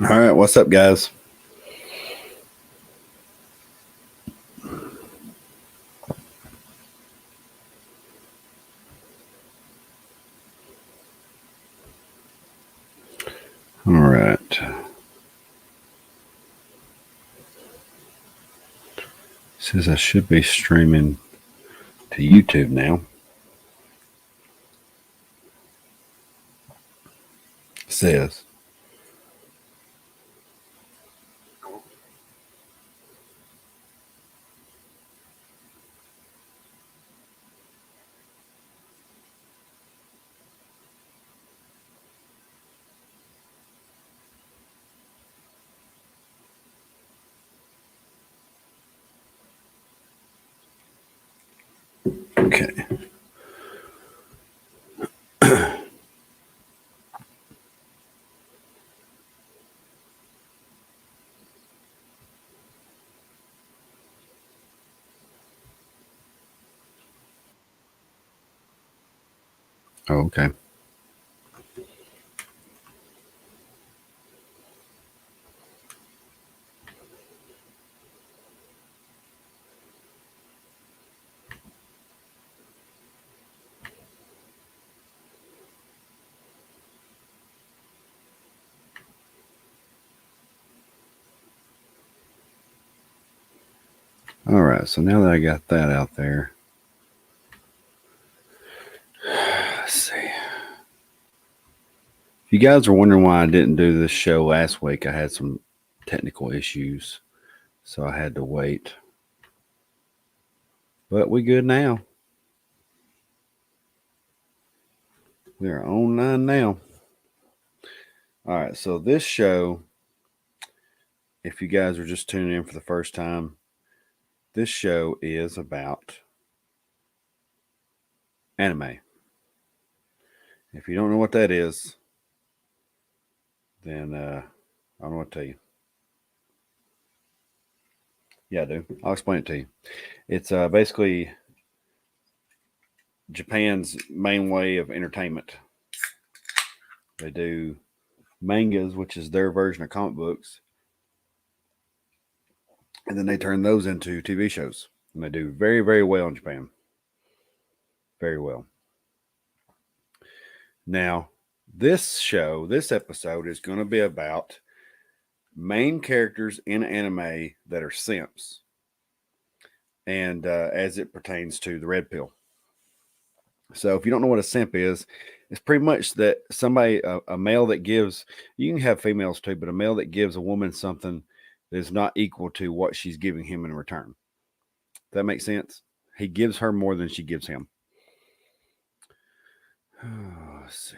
All right, what's up, guys? All right. Says I should be streaming to YouTube now. Says. Okay. Oh, okay. All right. So now that I got that out there, let's see. If you guys are wondering why I didn't do this show last week, I had some technical issues, so I had to wait. But we good now. We are online now. All right. So this show, if you guys are just tuning in for the first time, this show is about anime. If you don't know what that is, then I don't know what to tell you. Yeah, I do. I'll explain it to you. It's basically Japan's main way of entertainment. They do mangas, which is their version of comic books, and then they turn those into TV shows. And they do very, very well in Japan. Very well. Now, this episode is going to be about main characters in anime that are simps, and as it pertains to the red pill. So, if you don't know what a simp is, it's pretty much that somebody, a male that gives, you can have females too, but a male that gives a woman something that is not equal to what she's giving him in return. That makes sense? He gives her more than she gives him. Let's see.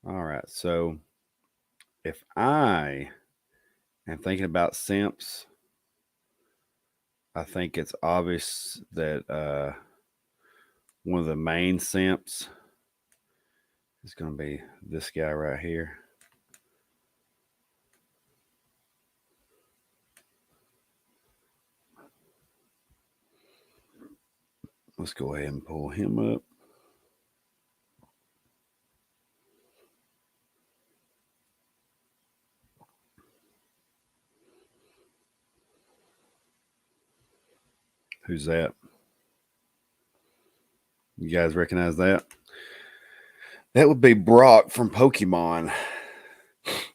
All right. So, if I am thinking about simps, I think it's obvious that one of the main simps is going to be this guy right here. Let's go ahead and pull him up. Who's that? You guys recognize that? That would be Brock from Pokemon.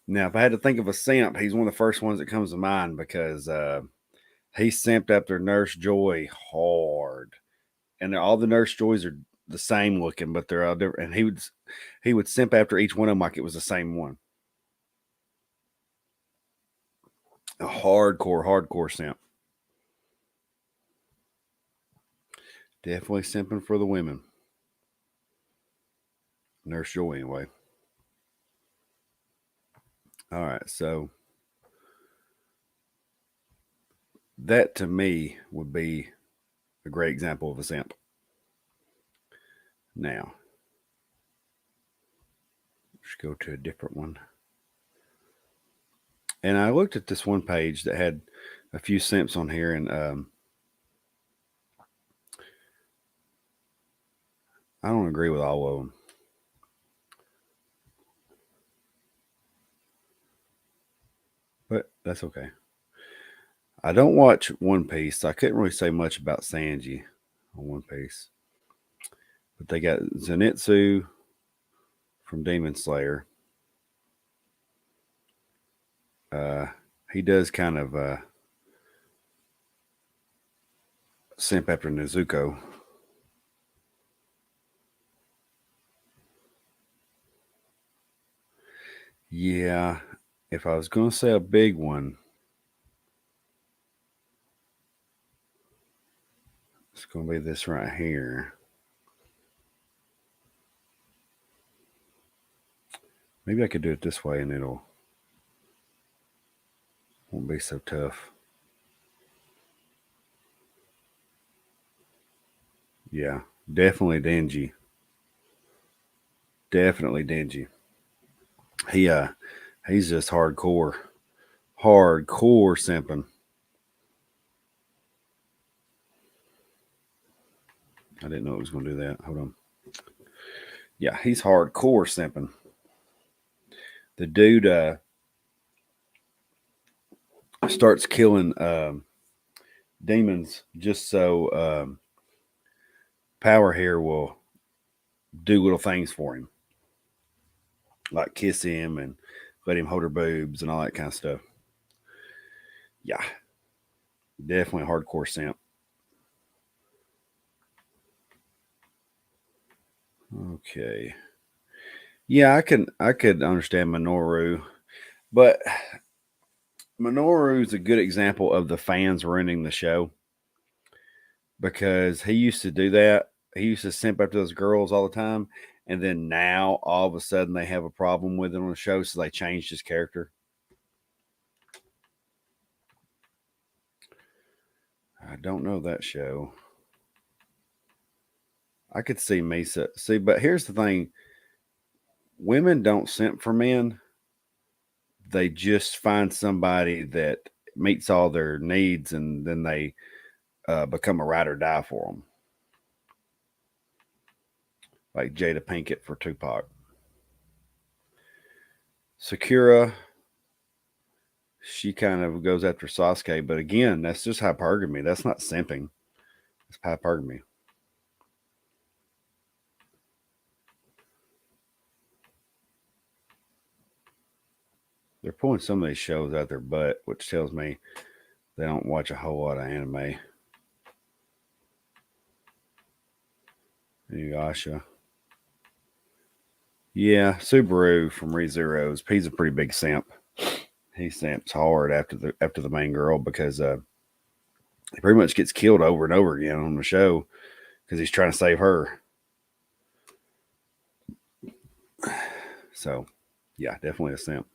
Now, if I had to think of a simp, he's one of the first ones that comes to mind because he simped after Nurse Joy hard, and all the Nurse Joys are the same looking, but they're all different. And he would simp after each one of them like it was the same one. A hardcore simp. Definitely simping for the women. Nurse Joy, anyway. All right, so that to me would be a great example of a simp. Now, let's go to a different one. And I looked at this one page that had a few simps on here, and I don't agree with all of them. but that's okay. I don't watch One Piece, so I couldn't really say much about Sanji on One Piece. But they got Zenitsu from Demon Slayer. Uh, he does kind of simp after Nezuko. Yeah, if I was going to say a big one, it's going to be this right here. Maybe I could do it this way and it'll won't be so tough. Yeah, definitely Denji. Definitely Denji. He he's just hardcore simping. I didn't know it was going to do that. Hold on. Yeah, he's hardcore simping. The dude starts killing demons just so Power Hair will do little things for him, like kiss him and let him hold her boobs and all that kind of stuff. Yeah, definitely hardcore simp. Okay. Yeah, I could understand Minoru, but Minoru is a good example of the fans ruining the show because he used to do that. He used to simp after those girls all the time, and then now all of a sudden they have a problem with it on the show, so they changed his character. I don't know that show. I could see Misa. See, but here's the thing: women don't simp for men. They just find somebody that meets all their needs, and then they become a ride or die for them, like Jada Pinkett for Tupac. Sakura, she kind of goes after Sasuke, but again, that's just hypergamy. That's not simping. It's hypergamy. They're pulling some of these shows out their butt, which tells me they don't watch a whole lot of anime. Inuyasha. Yeah, Subaru from ReZeros. He's a pretty big simp. He simps hard after the main girl because he pretty much gets killed over and over again on the show because he's trying to save her. So, yeah, definitely a simp.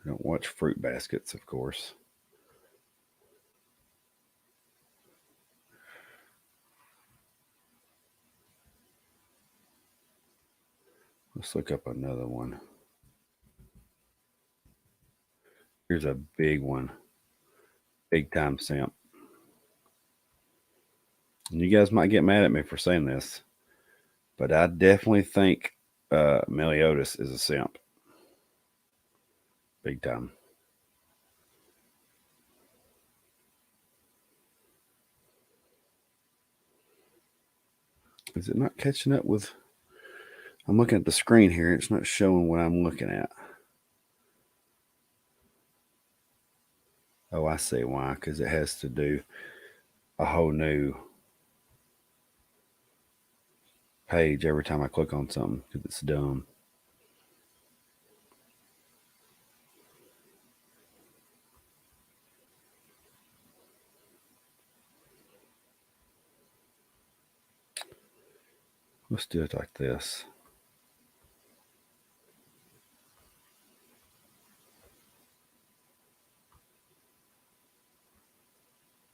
I don't watch Fruit Baskets, of course. Let's look up another one. Here's a big one, big time simp. And you guys might get mad at me for saying this, but I definitely think Meliodas is a simp, big time. Is it not catching up with? I'm looking at the screen here. It's not showing what I'm looking at. Oh, I see why. Because it has to do a whole new page every time I click on something because it's dumb. Let's do it like this.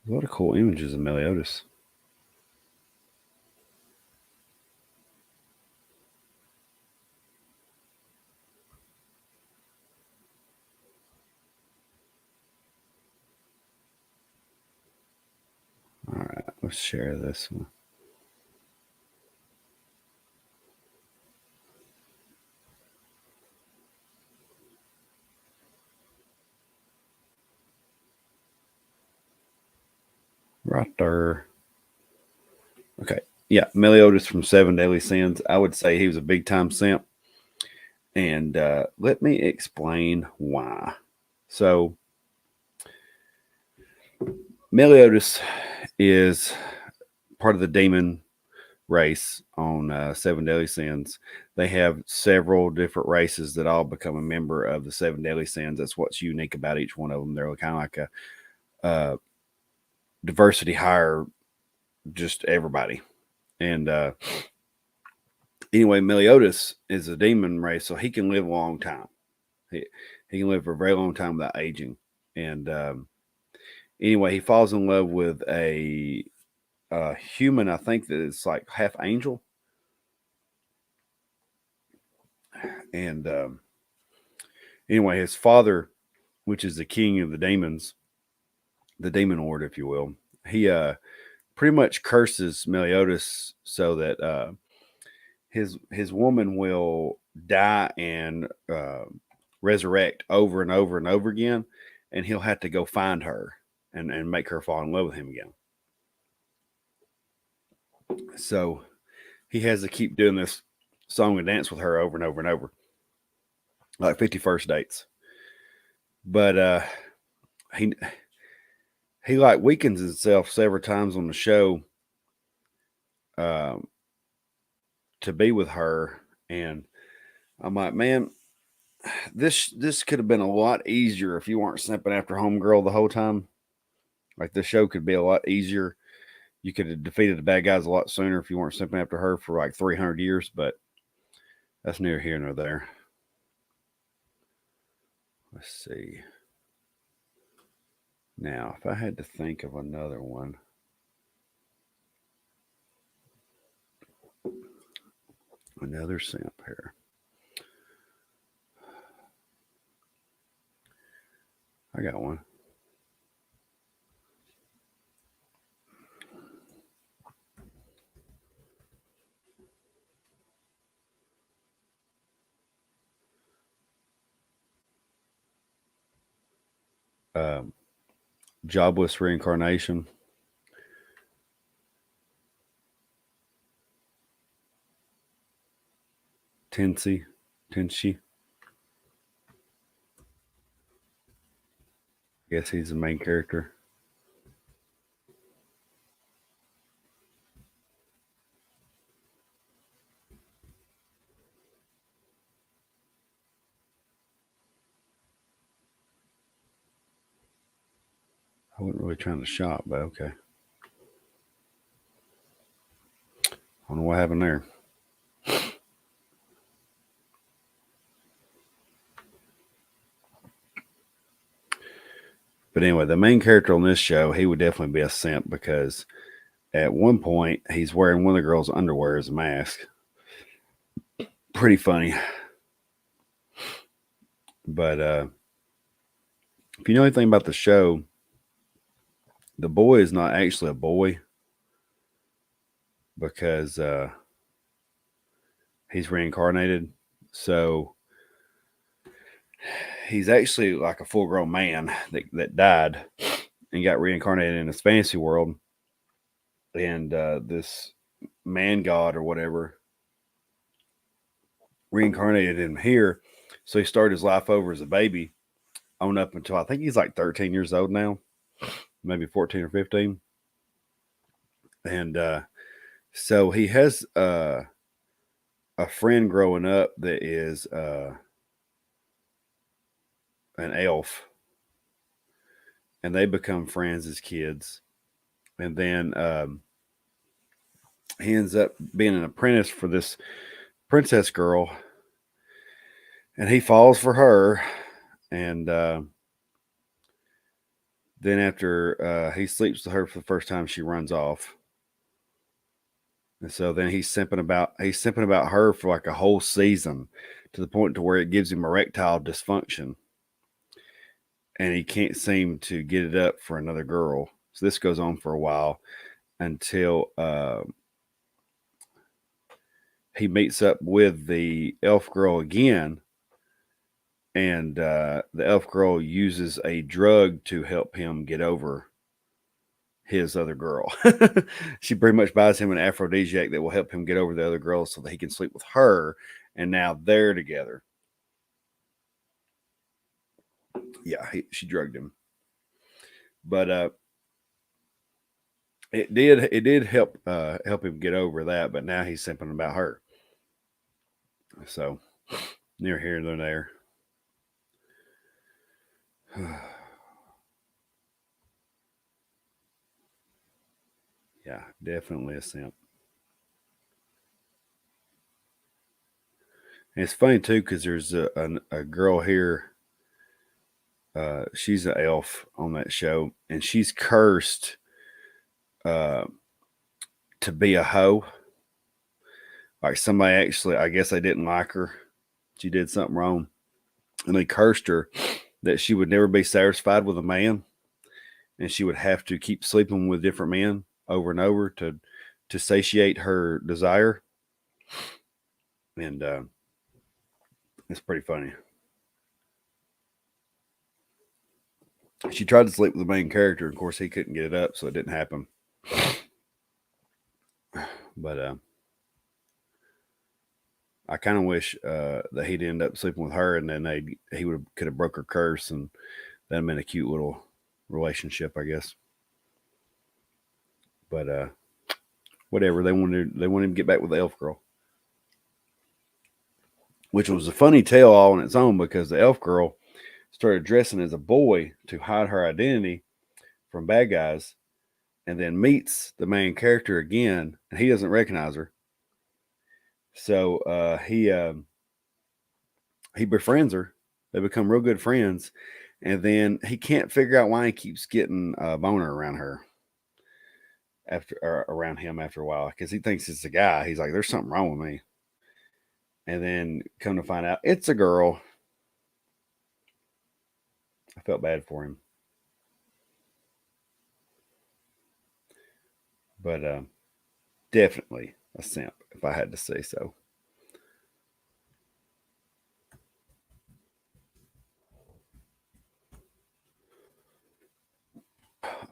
A lot of cool images of Meliodas. All right, let's share this one. right there. Okay. Yeah, Meliodas from Seven Deadly Sins. I would say he was a big time simp. And let me explain why. So, Meliodas is part of the demon race on Seven Deadly Sins. They have several different races that all become a member of the Seven Deadly Sins. That's what's unique about each one of them. They're kind of like a diversity hire, just everybody. And anyway, Meliodas is a demon race, so he can live a long time. He can live for a very long time without aging. And anyway, he falls in love with a human. I think that is like half angel. And anyway, his father, which is the king of the demons, the demon lord, if you will, he pretty much curses Meliodas so that his woman will die and resurrect over and over and over again, and he'll have to go find her and make her fall in love with him again. So he has to keep doing this song and dance with her over and over and over, like 51st dates. But he he like weakens himself several times on the show um, to be with her, and I'm like, man, this could have been a lot easier if you weren't simping after homegirl the whole time. Like the show could be a lot easier. You could have defeated the bad guys a lot sooner if you weren't simping after her for like 300 years, but that's neither here nor there. Let's see. Now, if I had to think of another one, another simp here. I got one. Um, Jobless reincarnation. Tenshi. I guess he's the main character. I wasn't really trying to shop, but okay. I don't know what happened there. But anyway, the main character on this show, he would definitely be a simp because at one point he's wearing one of the girls' underwear as a mask. Pretty funny. But if you know anything about the show, the boy is not actually a boy because he's reincarnated. So he's actually like a full grown man that died and got reincarnated in this fantasy world. And this man god or whatever reincarnated him here. So he started his life over as a baby on up until I think he's like 13 years old now, maybe 14 or 15. And so he has a friend growing up that is an elf, and they become friends as kids. And then he ends up being an apprentice for this princess girl, and he falls for her. And then after he sleeps with her for the first time, she runs off. And so then he's simping about her for like a whole season to the point to where it gives him erectile dysfunction. And he can't seem to get it up for another girl. So this goes on for a while until he meets up with the elf girl again. And the elf girl uses a drug to help him get over his other girl. She pretty much buys him an aphrodisiac that will help him get over the other girl so that he can sleep with her. And now they're together. Yeah, she drugged him. But it did help him get over that. But now he's simping about her. So near here nor there. Yeah, definitely a simp. And it's funny too because there's a girl here. She's an elf on that show, and she's cursed uh, to be a hoe. Like somebody actually, I guess they didn't like her. She did something wrong, and they cursed her that she would never be satisfied with a man, and she would have to keep sleeping with different men over and over to satiate her desire. And it's pretty funny. She tried to sleep with the main character. Of course, he couldn't get it up, so it didn't happen. But I kind of wish that he'd end up sleeping with her, and then he could have broke her curse, and that'd been a cute little relationship, I guess. But whatever, they wanted him to get back with the elf girl, which was a funny tale all on its own because the elf girl started dressing as a boy to hide her identity from bad guys, and then meets the main character again, and he doesn't recognize her. So he befriends her. They become real good friends, and then he can't figure out why he keeps getting a boner around her around him after a while because he thinks it's a guy. He's like, "There's something wrong with me," and then come to find out it's a girl. I felt bad for him, but definitely a simp if I had to say so.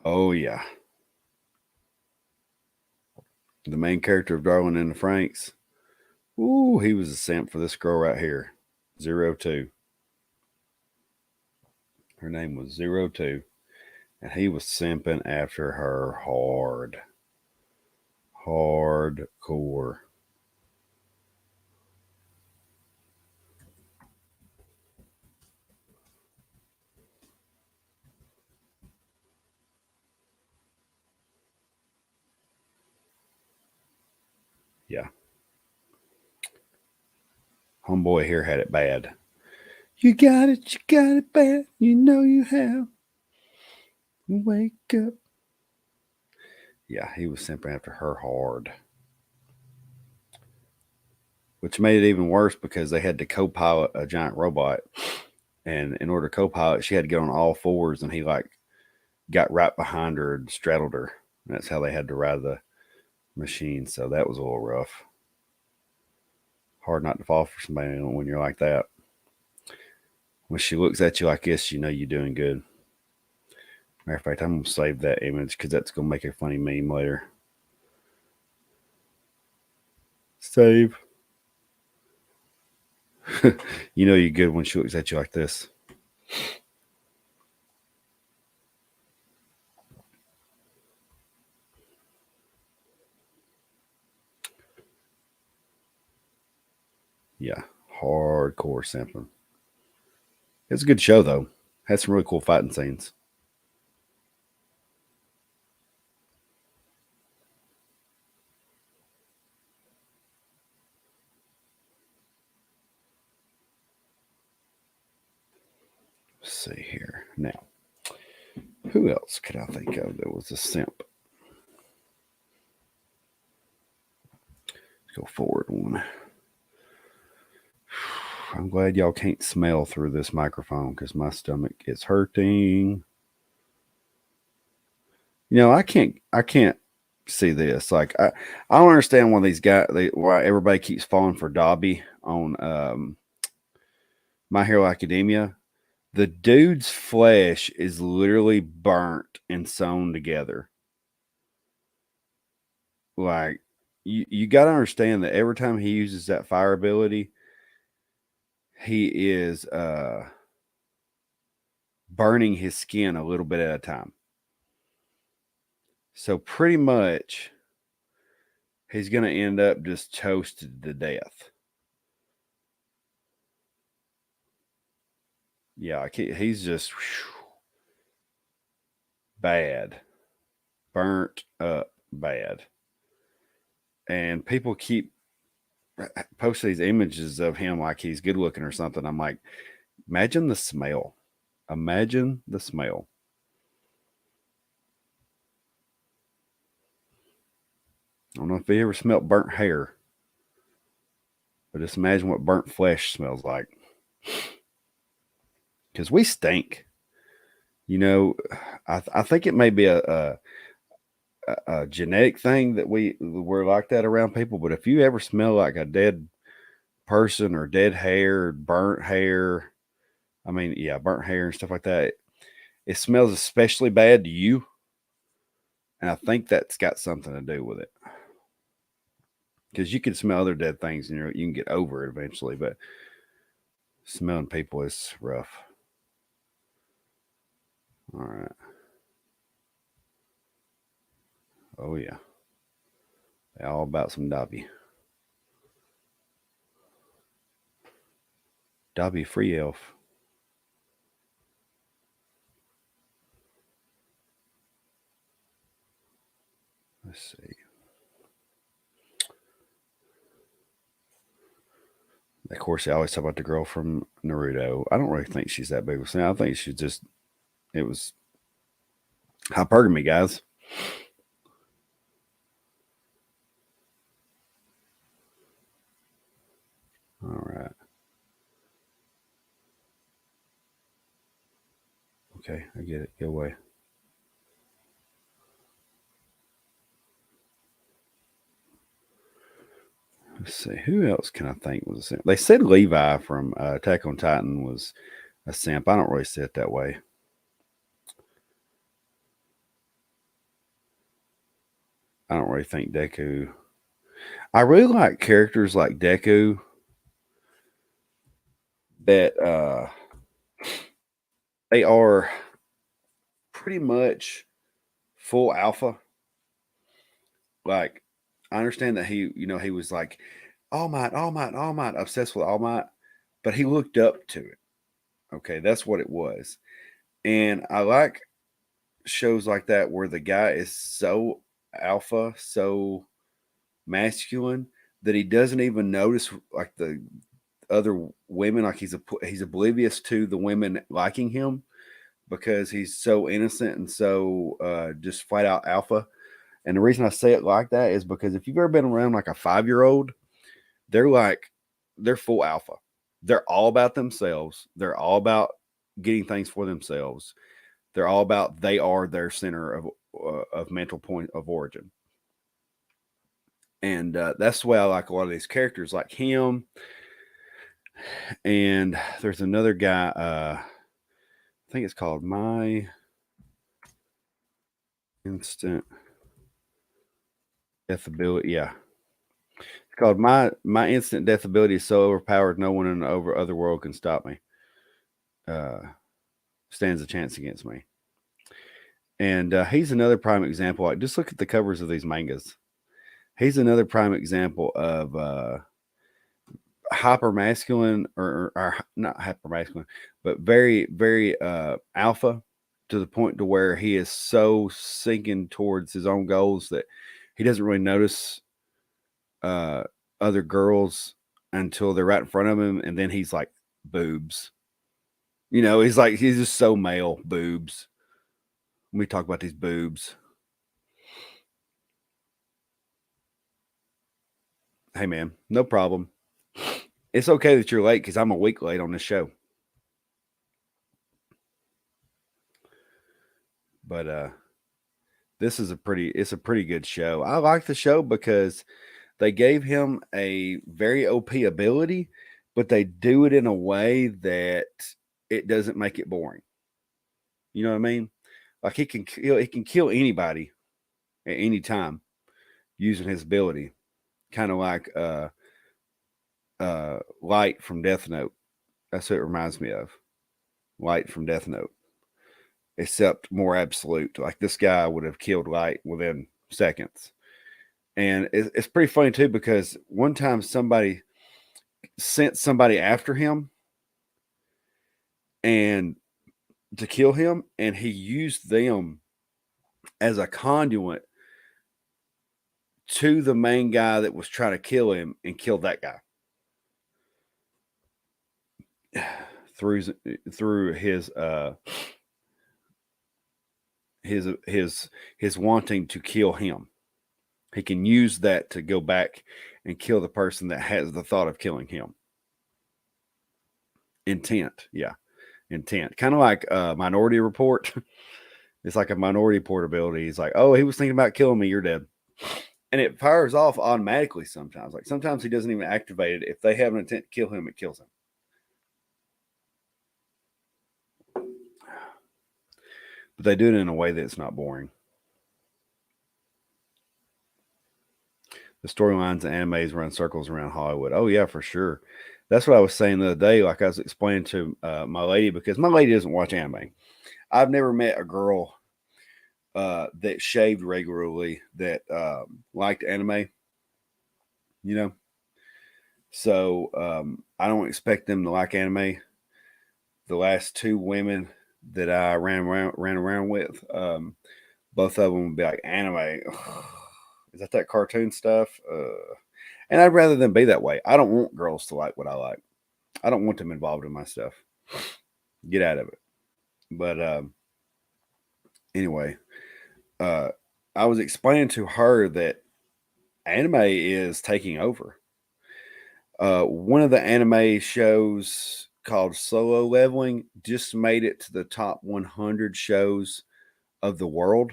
Oh yeah, the main character of Darwin and the Franks. Ooh, he was a simp for this girl right here, 02. Her name was 02, and he was simping after her hardcore. Yeah, homeboy here had it bad. You got it bad. You know you have. Wake up. Yeah, he was simping after her hard, which made it even worse because they had to co-pilot a giant robot, and in order to co-pilot, she had to get on all fours, and he like got right behind her and straddled her. And that's how they had to ride the machine. So that was a little rough. Hard not to fall for somebody when you're like that. When she looks at you like this, you know you're doing good. Matter of fact, I'm gonna save that image because that's gonna make a funny meme later. Save. You know you're good when she looks at you like this. Yeah, hardcore simping. It's a good show though. Had some really cool fighting scenes. Let's see here now. Who else could I think of that was a simp? Let's go forward one. I'm glad y'all can't smell through this microphone because my stomach is hurting. I can't see this. Like I don't understand why these guys why everybody keeps falling for Dobby on My Hero Academia. The dude's flesh is literally burnt and sewn together. like you got to understand that every time he uses that fire ability, he is burning his skin a little bit at a time. So pretty much he's going to end up just toasted to death. Yeah, he's just bad, burnt up bad. And people keep posting these images of him like he's good looking or something. I'm like, imagine the smell. Imagine the smell. I don't know if you ever smelled burnt hair, but just imagine what burnt flesh smells like. Because we stink. You know, I think it may be a genetic thing that we're like that around people. But if you ever smell like a dead person or dead hair, burnt hair, I mean, yeah, burnt hair and stuff like that, it smells especially bad to you. And I think that's got something to do with it. Because you can smell other dead things and you can get over it eventually, but smelling people is rough. All right. Oh, yeah. They're all about some Dobby. Dobby Free Elf. Let's see. Of course, I always talk about the girl from Naruto. I don't really think she's that big of a thing. I think she's just, it was hypergamy, guys. All right. Okay, I get it. Go away. Let's see. Who else can I think was a simp? They said Levi from Attack on Titan was a simp. I don't really see it that way. I don't really think Deku. I really like characters like Deku that they are pretty much full alpha. Like I understand that he was like All Might, All Might, All Might, obsessed with All Might, but he looked up to it. Okay, that's what it was. And I like shows like that where the guy is so alpha, so masculine that he doesn't even notice like the other women, like he's oblivious to the women liking him because he's so innocent and so just flat out alpha. And the reason I say it like that is because if you've ever been around like a 5-year-old, they're like they're full alpha. They're all about themselves. They're all about getting things for themselves. They're all about they are their center of mental point of origin. And that's the way I like a lot of these characters, like him. And there's another guy. I think it's called My Instant Death Ability. Yeah, it's called My Instant Death Ability is so overpowered, no one in the other world can stop me. Uh, Stands a chance against me. And he's another prime example. Like, just look at the covers of these mangas. He's another prime example of hyper masculine or not hyper masculine, but very, very alpha to the point to where he is so sinking towards his own goals that he doesn't really notice uh, other girls until they're right in front of him. And then he's like, boobs. He's just so male, boobs. Let me talk about these boobs. Hey, man, no problem. It's okay that you're late because I'm a week late on this show. But it's a pretty good show. I like the show because they gave him a very OP ability, but they do it in a way that it doesn't make it boring. You know what I mean? Like he can kill anybody at any time. using his ability, kind of like Light from Death Note. That's what it reminds me of. Light from Death Note, except more absolute. Like this guy would have killed Light within seconds. And it's pretty funny too because one time somebody sent somebody after him and to kill him, and he used them as a conduit to the main guy that was trying to kill him and killed that guy through his wanting to kill him. He can use that to go back and kill the person that has the thought of killing him. Intent, yeah, intent. Kind of like Minority Report. It's like a Minority Report ability. He's like, oh, he was thinking about killing me. You're dead. And it fires off automatically sometimes. Like sometimes he doesn't even activate it. If they have an intent to kill him, it kills him. But they do it in a way that's not boring. The storylines and animes run circles around Hollywood. Oh yeah, for sure. That's what I was saying the other day. Like I was explaining to my lady, because my lady doesn't watch anime. I've never met a girl that shaved regularly that liked anime. You know, so I don't expect them to like anime. The last two women that I ran around with, both of them would be like, anime. Ugh, is that cartoon stuff? And I'd rather them be that way. I don't want girls to like what I like. I don't want them involved in my stuff. Get out of it. But anyway, uh, I was explaining to her that anime is taking over. One of the anime shows called Solo Leveling just made it to the top 100 shows of the world.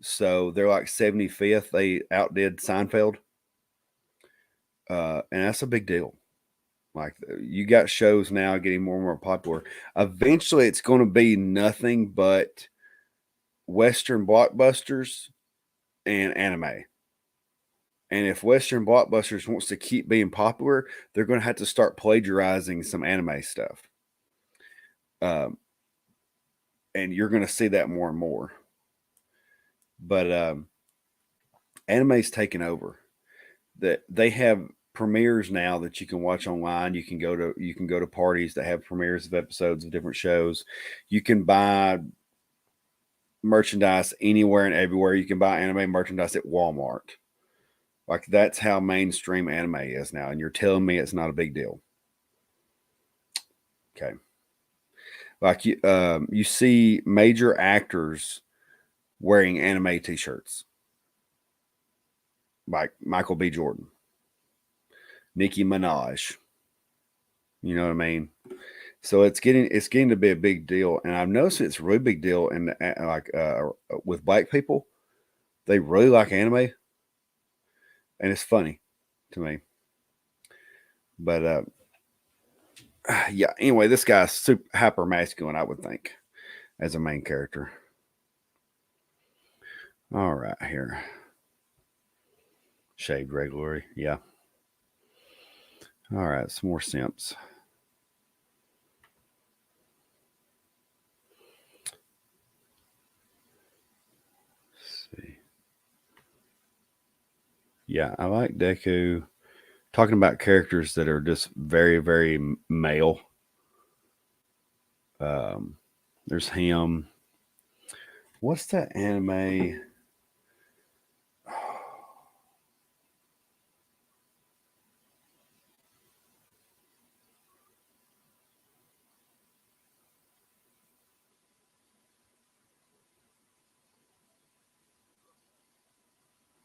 So they're like 75th. They outdid Seinfeld. And that's a big deal. Like you got shows now getting more and more popular. Eventually, it's going to be nothing but Western blockbusters and anime. And if Western blockbusters wants to keep being popular, they're going to have to start plagiarizing some anime stuff. Um, and you're going to see that more and more. But anime's taken over. That they have premieres now that you can watch online. You can go to parties that have premieres of episodes of different shows. You can buy merchandise anywhere and everywhere. You can buy anime merchandise at Walmart. Like that's how mainstream anime is now, and you're telling me it's not a big deal. Okay. Like you see major actors wearing anime T-shirts, like Michael B. Jordan, Nicki Minaj. You know what I mean? So it's getting to be a big deal, and I've noticed it's a really big deal. And like with black people, they really like anime, and it's funny to me. But yeah. Anyway, this guy's super hyper masculine, I would think, as a main character. All right, here. Shaved regularly. Yeah. All right, some more simps. Let's see. Yeah, I like Deku. Talking about characters that are just very, very male. Um, there's him. What's that anime?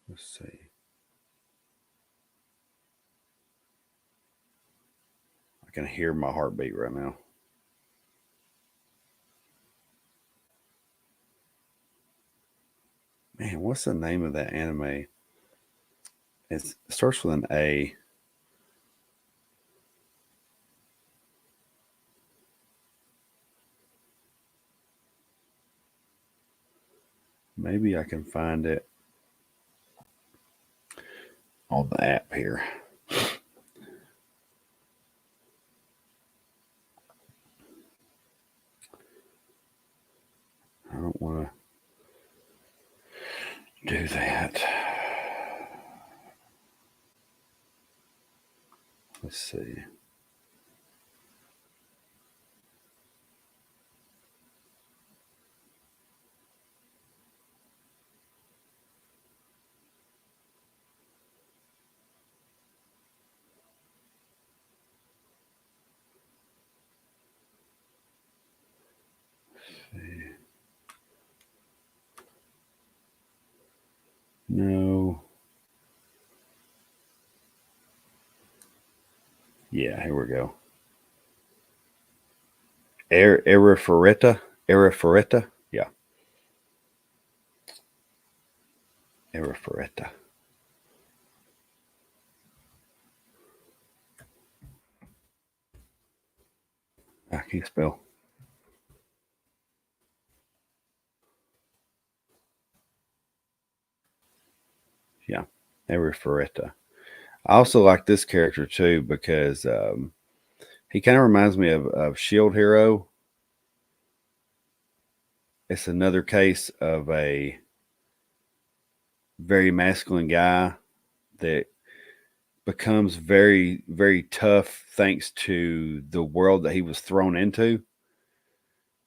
Let's see. I can hear my heartbeat right now. Man, what's the name of that anime? It starts with an A. Maybe I can find it. on the app here. I don't want to do that. Let's see. No. Yeah, here we go. Erifereta. Yeah. Erifereta. I can't spell. Yeah. Erifereta. I also like this character too because he kind of reminds me of Shield Hero. It's another case of a very masculine guy that becomes very, very tough thanks to the world that he was thrown into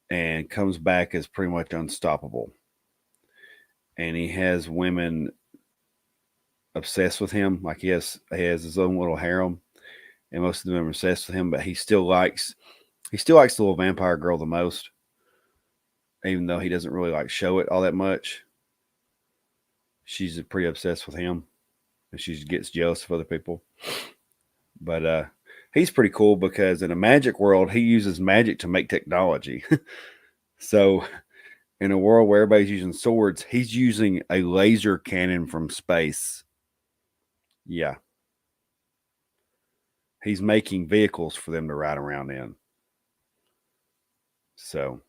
and comes back as pretty much unstoppable. And he has women obsessed with him. Like he has his own little harem, and most of them are obsessed with him. But he still likes the little vampire girl the most, even though he doesn't really like show it all that much. She's pretty obsessed with him, and she gets jealous of other people. But he's pretty cool because in a magic world, he uses magic to make technology. So in a world where everybody's using swords, he's using a laser cannon from space. Yeah. He's making vehicles for them to ride around in. So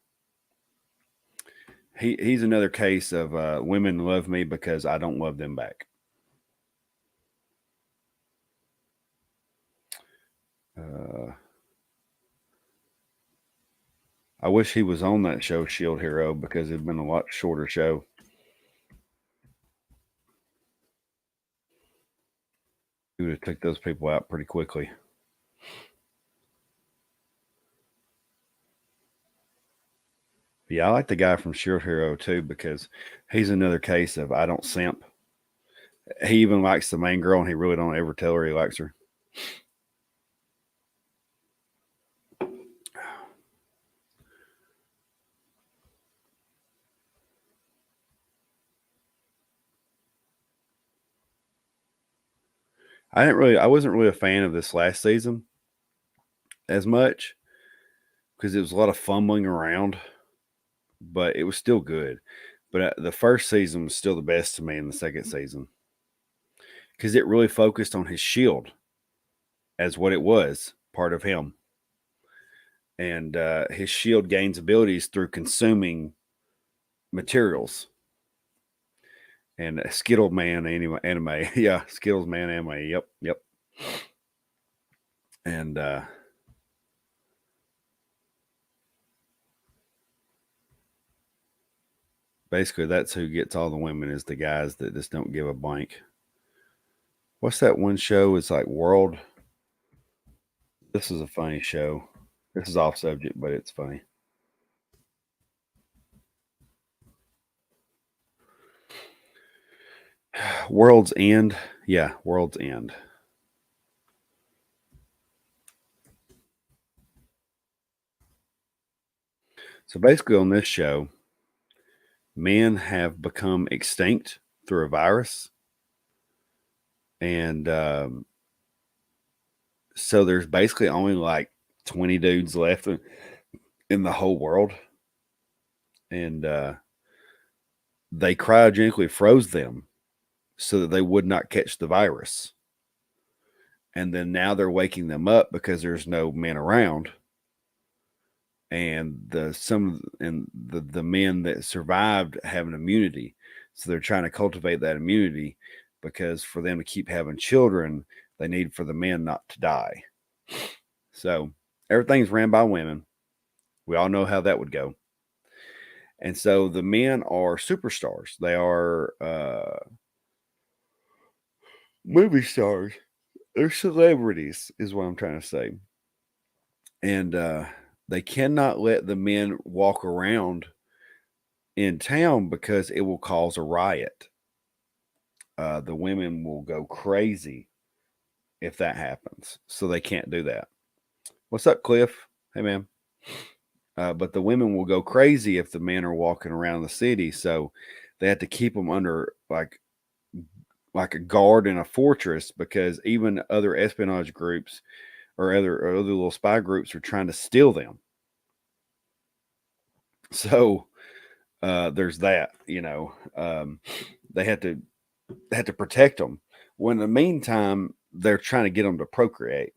he's another case of women love me because I don't love them back. Uh, I wish he was on that show, Shield Hero, because it'd been a lot shorter show. He would have took those people out pretty quickly. Yeah, I like the guy from Shield Hero too because he's another case of I don't simp. He even likes the main girl, and he really don't ever tell her he likes her. I wasn't really a fan of this last season as much because it was a lot of fumbling around, but it was still good. But the first season was still the best to me in the second season because it really focused on his shield as what it was, part of him. And his shield gains abilities through consuming materials. And Skittle Man anime. Yeah, Skittles Man anime. Yep, yep. And basically, that's who gets all the women is the guys that just don't give a blank. What's that one show? It's like World. This is a funny show. This is off subject, but it's funny. World's End. Yeah, World's End. So basically, on this show, men have become extinct through a virus, and so there's basically only like 20 dudes left in the whole world, and they cryogenically froze them so that they would not catch the virus. And then now they're waking them up because there's no men around, and the men that survived have an immunity, so they're trying to cultivate that immunity because for them to keep having children, they need for the men not to die. So everything's ran by women. We all know how that would go. And so the men are superstars. They are movie stars. They're celebrities, is what I'm trying to say. And they cannot let the men walk around in town because it will cause a riot. The women will go crazy if that happens. So they can't do that. What's up, Cliff? Hey, man. But the women will go crazy if the men are walking around the city. So they have to keep them under like a guard in a fortress, because even other espionage groups or other little spy groups are trying to steal them. So there's that. They have to protect them. When in the meantime, they're trying to get them to procreate.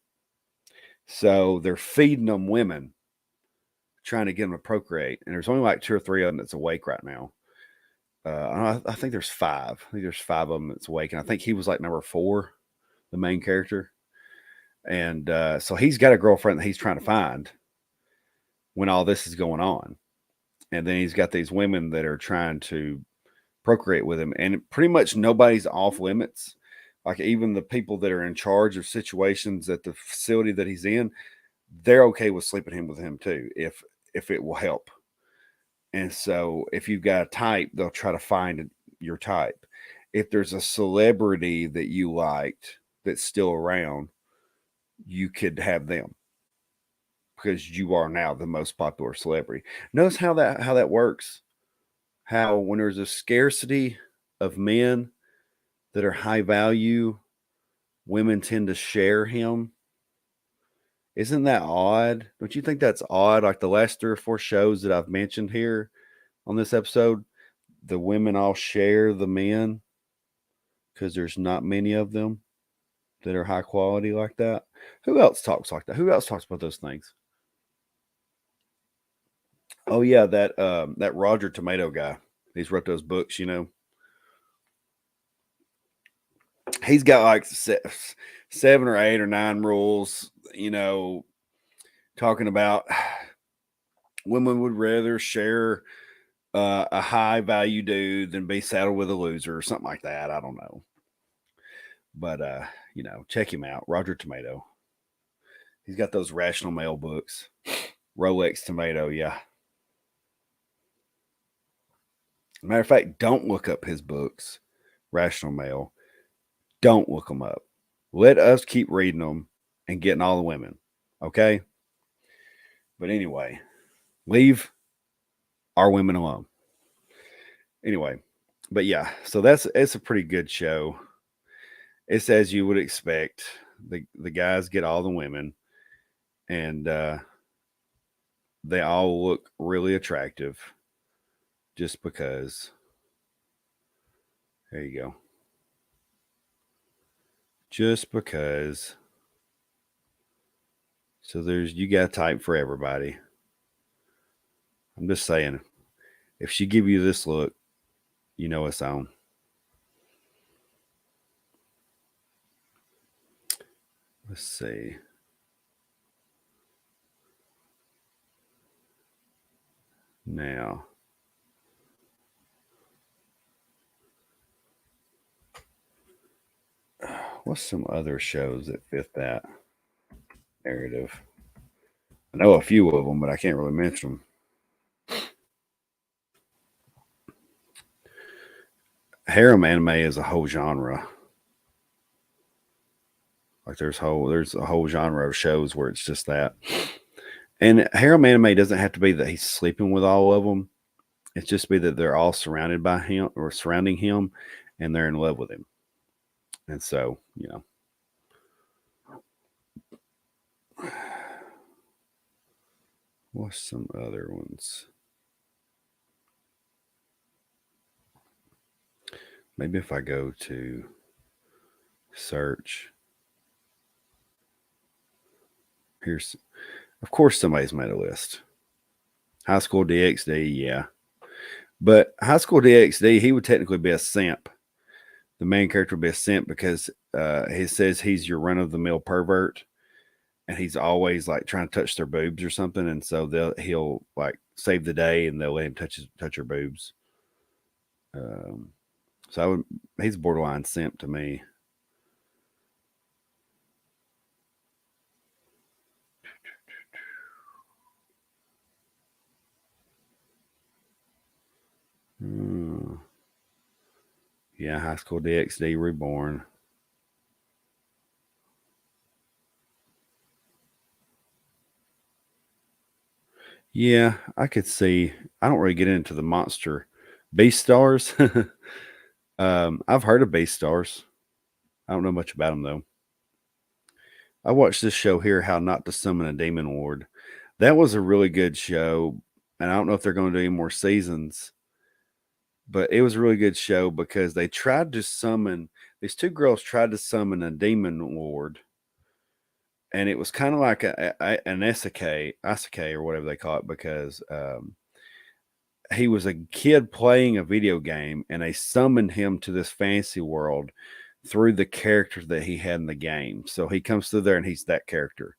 So they're feeding them women, trying to get them to procreate. And there's only like 2 or 3 of them that's awake right now. I think there's 5. I think there's 5 of them that's awake. And I think he was like number 4, the main character. And so he's got a girlfriend that he's trying to find when all this is going on. And then he's got these women that are trying to procreate with him. And pretty much nobody's off limits. Like even the people that are in charge of situations at the facility that he's in, they're okay with sleeping with him too, if it will help. And so if you've got a type, they'll try to find your type. If there's a celebrity that you liked that's still around, you could have them because you are now the most popular celebrity. Notice how that works. How when there's a scarcity of men that are high value, women tend to share him. Isn't that odd? Don't you think that's odd? Like the last 3 or 4 shows that I've mentioned here on this episode, the women all share the men because there's not many of them that are high quality like that. Who else talks like that? Who else talks about those things? Oh yeah, that Roger Tomato guy. He's wrote those books, He's got like 7 or 8 or 9 rules, talking about women would rather share a high value dude than be saddled with a loser or something like that. I don't know. But, check him out. Roger Tomato. He's got those Rational Male books. Rolex Tomato, yeah. Matter of fact, don't look up his books, Rational Male. Don't look them up. Let us keep reading them and getting all the women. Okay? But anyway, leave our women alone. Anyway, but yeah, so it's a pretty good show. It's as you would expect. The guys get all the women, and they all look really attractive just because. There you go. Just because. So you got a type for everybody. I'm just saying, if she give you this look, you know it's on. Let's see. Now, what's some other shows that fit that narrative? I know a few of them, but I can't really mention them. Harem anime is a whole genre. Like there's a whole genre of shows where it's just that. And harem anime doesn't have to be that he's sleeping with all of them. It's just be that they're all surrounded by him or surrounding him, and they're in love with him. And so, what's some other ones? Maybe if I go to search, here's, of course, somebody's made a list. High School DxD, yeah. But High School DxD, he would technically be a simp the main character will be a simp because he says he's your run of the mill pervert, and he's always like trying to touch their boobs or something, and so he'll like save the day and they'll let him touch her boobs. Um, so he's borderline simp to me. Hmm. Yeah, High School DxD Reborn. Yeah, I could see. I don't really get into the monster Beast Stars. I've heard of Beast Stars. I don't know much about them though. I watched this show here, How Not to Summon a Demon Lord. That was a really good show, and I don't know if they're going to do any more seasons, but it was a really good show because they tried to summon these two girls tried to summon a demon lord, and it was kind of like an isekai or whatever they call it because he was a kid playing a video game, and they summoned him to this fantasy world through the character that he had in the game. So he comes through there, and he's that character.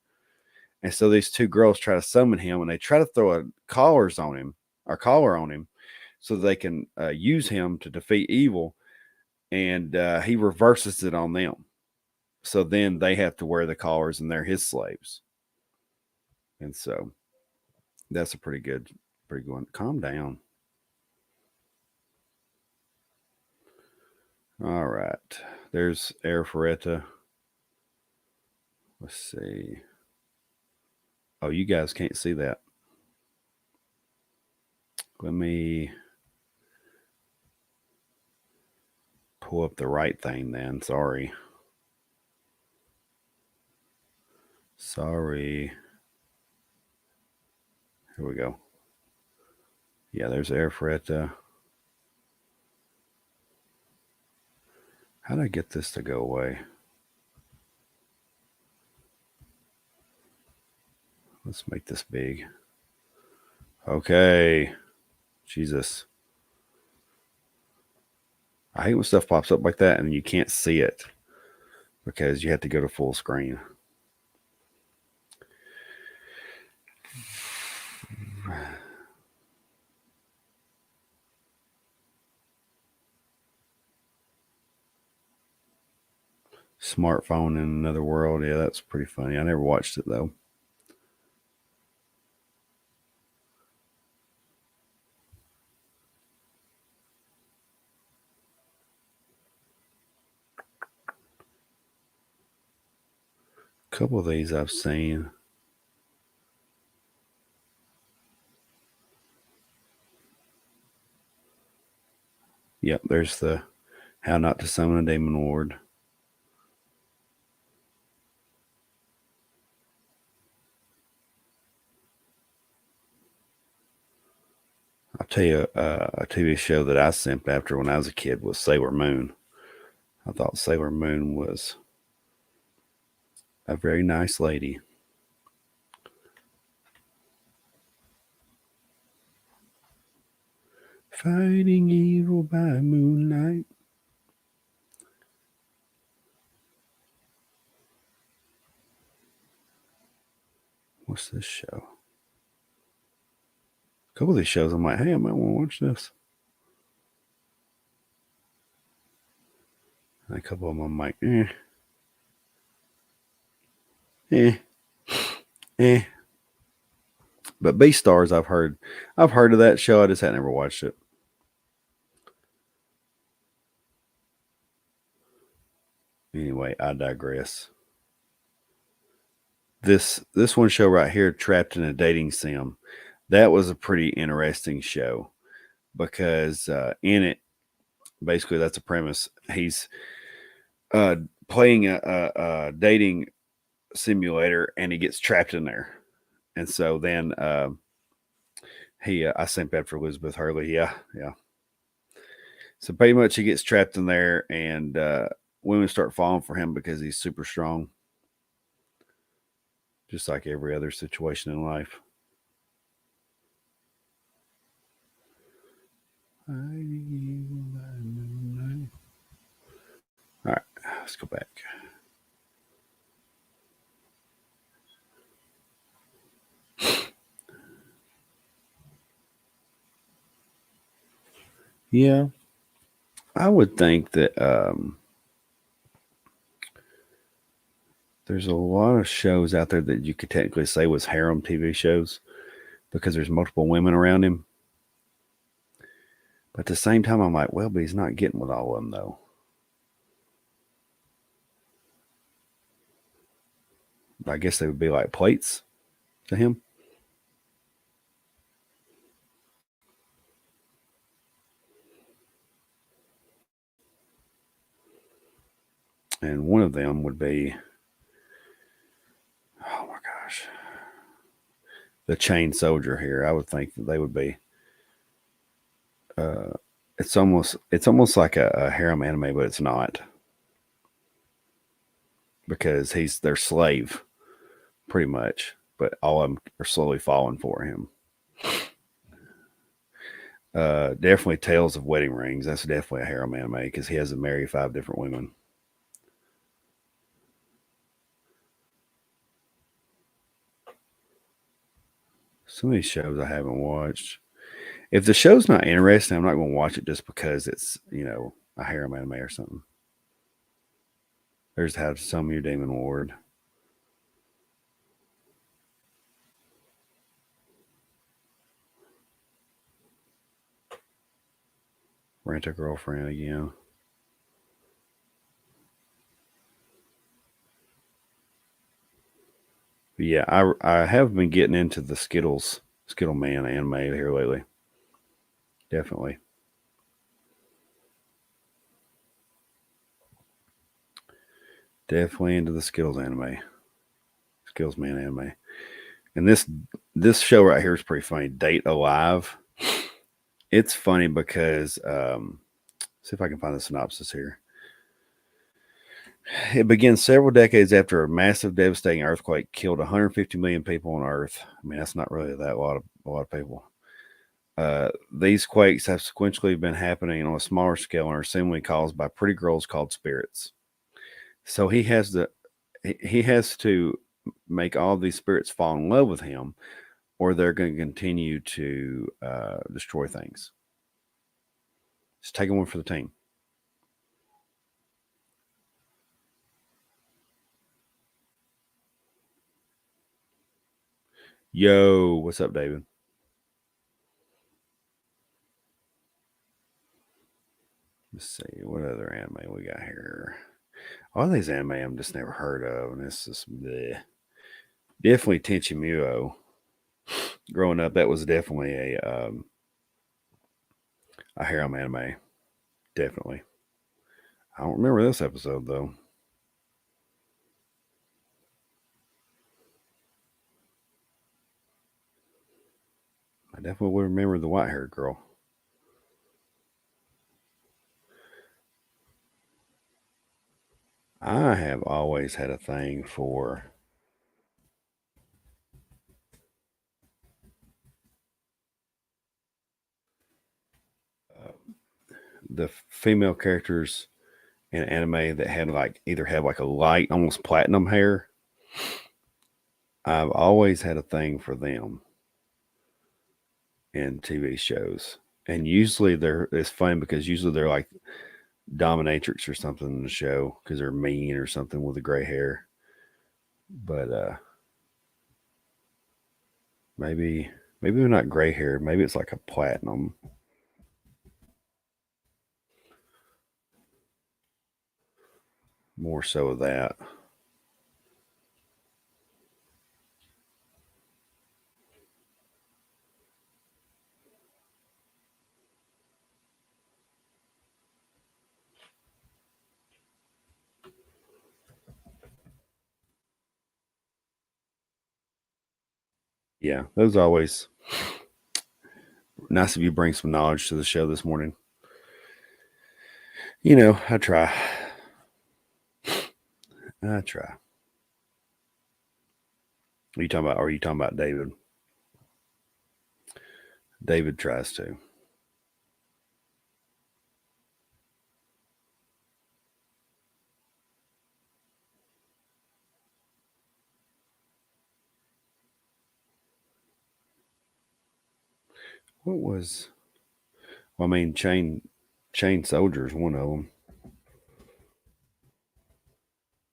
And so these two girls try to summon him, and they try to throw a collar on him, so they can use him to defeat evil. And he reverses it on them. So then they have to wear the collars, and they're his slaves. And so that's a pretty good one. Calm down. All right. There's Arifureta. Let's see. Oh, you guys can't see that. Let me pull up the right thing then. Sorry. Sorry. Here we go. Yeah, there's Arifureta. How did I get this to go away? Let's make this big. Okay. Jesus. I hate when stuff pops up like that and you can't see it because you have to go to full screen. Smartphone in another world. Yeah, that's pretty funny. I never watched it though. A couple of these I've seen. Yep, there's the How Not to Summon a Demon Lord. I'll tell you, a TV show that I simped after when I was a kid was Sailor Moon. I thought Sailor Moon was a very nice lady. Fighting evil by moonlight. What's this show? A couple of these shows, I'm like, hey, I might want to watch this. And a couple of them, I'm like, eh, eh. But Beastars, I've heard of that show. I just had never watched it. Anyway, I digress. This one show right here, Trapped in a Dating Sim, that was a pretty interesting show because in it, basically, that's a premise. He's uh, playing a dating simulator, and he gets trapped in there, and so then he I sent that for Elizabeth Hurley. Yeah, yeah. So pretty much, he gets trapped in there, and women start falling for him because he's super strong, just like every other situation in life. Let's go back. Yeah, I would think that there's a lot of shows out there that you could technically say was harem TV shows because there's multiple women around him. But at the same time, I'm like, well, but he's not getting with all of them though. I guess they would be like plates to him. And one of them would be, oh my gosh, the chain soldier here. I would think that they would be. Uh, it's almost like a harem anime, but it's not because he's their slave pretty much. But all of them are slowly falling for him. Definitely Tales of Wedding Rings. That's definitely a harem anime because he has to marry 5 different women. Some of these shows I haven't watched. If the show's not interesting, I'm not going to watch it just because it's a harem anime or something. There's How to Summon Your Demon Lord. Rent a Girlfriend again. But yeah, I have been getting into the Skittle Man anime here lately. Definitely. Definitely into the Skittles anime. Skittles Man anime. And this show right here is pretty funny. Date Alive. It's funny because see if I can find the synopsis here. It begins several decades after a massive, devastating earthquake killed 150 million people on Earth. I mean, that's not really that a lot of people. These quakes have sequentially been happening on a smaller scale and are seemingly caused by pretty girls called spirits. So he has to make all these spirits fall in love with him, or they're going to continue to destroy things. Just taking one for the team. Yo, what's up, David? Let's see what other anime we got here. All these anime I'm just never heard of, and it's just bleh. Definitely Tenchi Muyo. Growing up, that was definitely a harem anime. Definitely. I don't remember this episode though. I definitely would remember the white haired girl. I have always had a thing for uh, the female characters in anime that had like either have like a light, almost platinum hair. I've always had a thing for them in TV shows. And usually it's fun because usually they're like dominatrix or something in the show because they're mean or something with the gray hair. But maybe they're not gray hair. Maybe it's like a platinum. More so of that. Yeah, those always nice of you bring some knowledge to the show this morning. I try. I try. Are you talking about David? David tries to. What was? Well, I mean, Chain Soldier's one of them.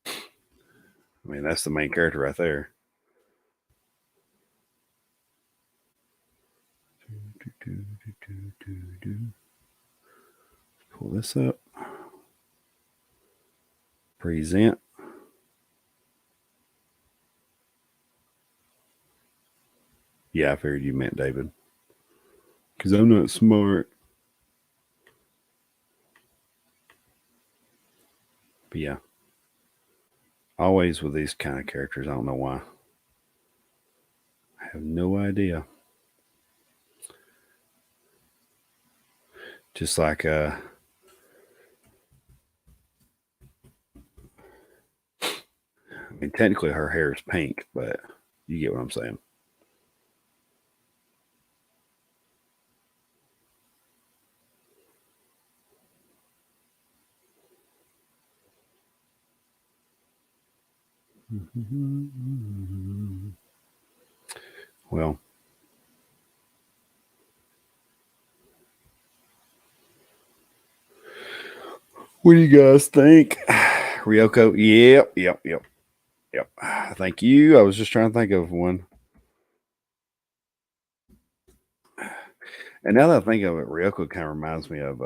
I mean, that's the main character right there. Pull this up. Present. Yeah, I figured you meant David. Because I'm not smart. But yeah, always with these kind of characters. I don't know why. I have no idea. Just like I mean, technically her hair is pink, but you get what I'm saying. Well, what do you guys think? Ryoko? Yep. Thank you. I was just trying to think of one. And now that I think of it, Ryoko kind of reminds me of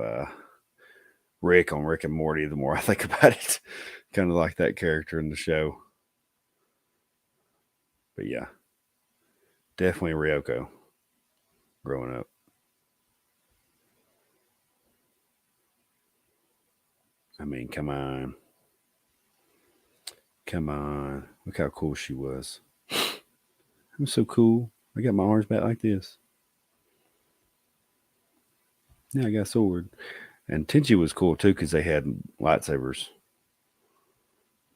Rick on Rick and Morty. The more I think about it, kind of like that character in the show. But yeah, definitely Ryoko growing up. I mean, come on. Come on. Look how cool she was. I'm so cool. I got my arms back like this. Now I got a sword. And Tenchi was cool too because they had lightsabers.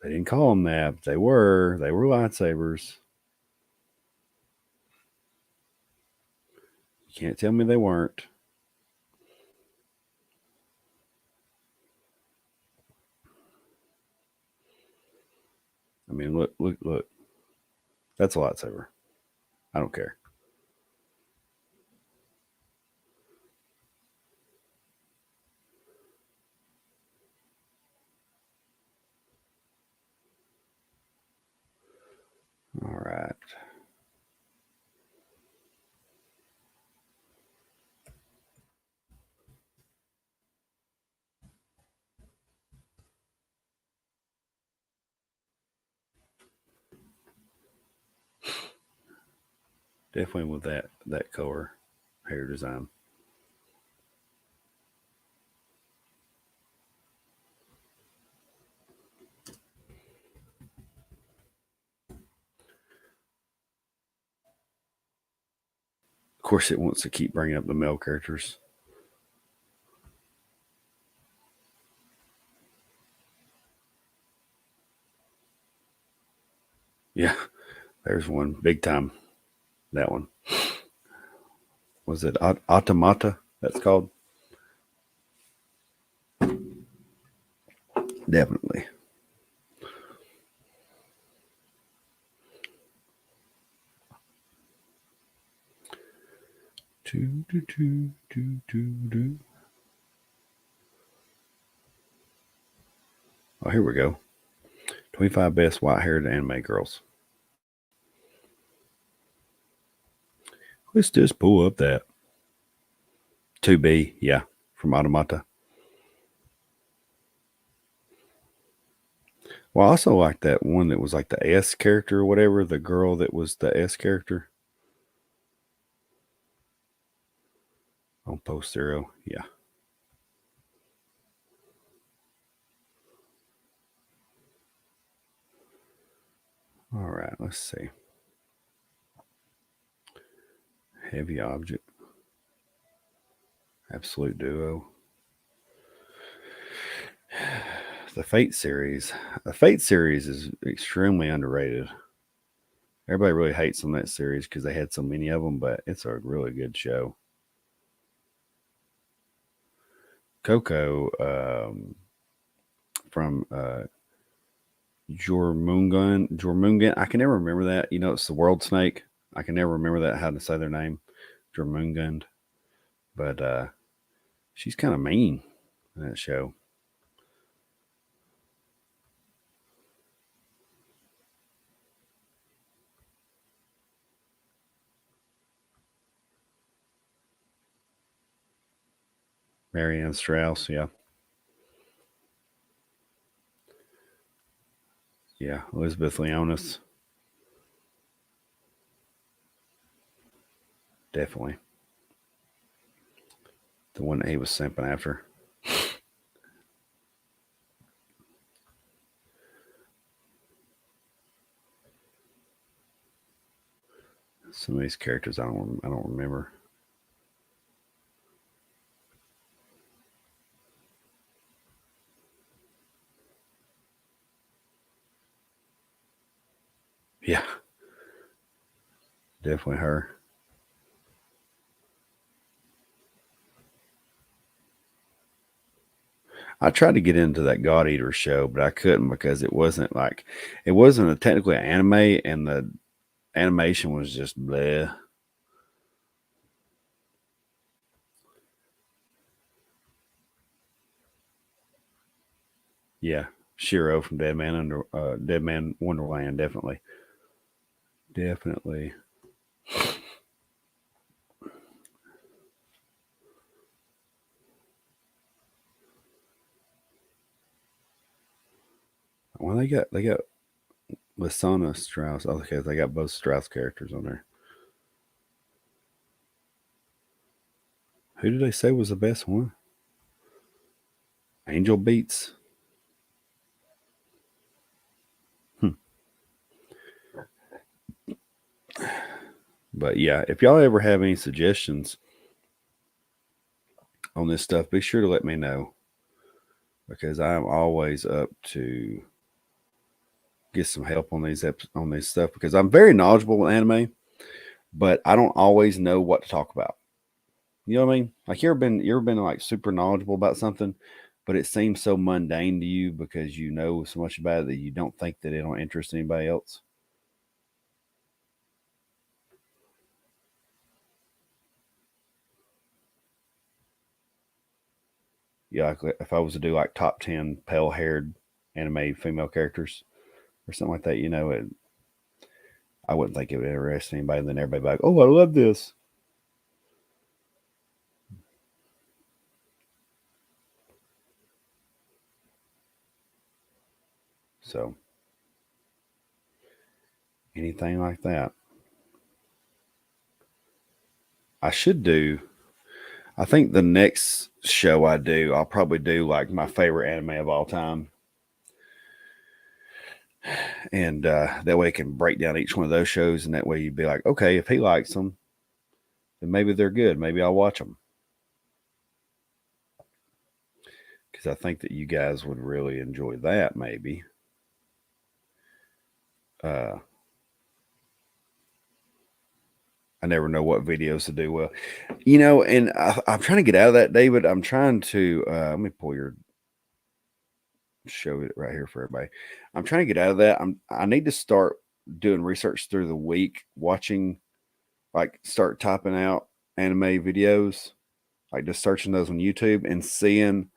They didn't call them that, but they were. They were lightsabers. You can't tell me they weren't. I mean, look. That's a lightsaber. I don't care. All right. Definitely with that color hair design. Of course, it wants to keep bringing up the male characters. Yeah, there's one big time. That one was it. Automata. That's called. Definitely. Do, do, do, do, do, do. Oh, here we go. 25 best white haired anime girls. Let's just pull up that. 2B, yeah, from Automata. Well, I also like that one that was like the S character or whatever, the girl that was the S character on Post Zero. Yeah. All right, let's see. Heavy Object. Absolute Duo. The Fate series. The Fate series is extremely underrated. Everybody really hates on that series because they had so many of them, but it's a really good show. Coco from Jormungan. I can never remember that. You know, it's the World Snake. I can never remember that how to say their name. Jormungand. but she's kind of mean in that show. Marianne Strauss, yeah. Yeah, Elizabeth Leonis, definitely. The one that he was simping after. Some of these characters I don't remember. Yeah, definitely her. I tried to get into that God Eater show, but I couldn't because it wasn't a technically anime, and the animation was just bleh. Yeah, Shiro from Dead Man Wonderland, definitely, definitely. Well, they got Lasana Strauss. Okay, they got both Strauss characters on there. Who did they say was the best one? Angel Beats. Hmm. But yeah, if y'all ever have any suggestions on this stuff, be sure to let me know because I'm always up to get some help on on these stuff because I'm very knowledgeable in anime, but I don't always know what to talk about. You know what I mean? Like you ever been like super knowledgeable about something, but it seems so mundane to you because you know so much about it that you don't think that it'll interest anybody else. Yeah, like if I was to do like top 10 pale haired anime female characters or something like that, I wouldn't think it would interest anybody. And then everybody be like, oh, I love this. So anything like that. I should do, I think the next show I do, I'll probably do like my favorite anime of all time. And that way I can break down each one of those shows. And that way you'd be like, okay, if he likes them, then maybe they're good. Maybe I'll watch them. Because I think that you guys would really enjoy that, maybe. Uh, I never know what videos to do well. And I'm trying to get out of that, David. I'm trying to let me pull your show it right here for everybody. I'm trying to get out of that. I need to start doing research through the week, watching like start typing out anime videos, like just searching those on YouTube and seeing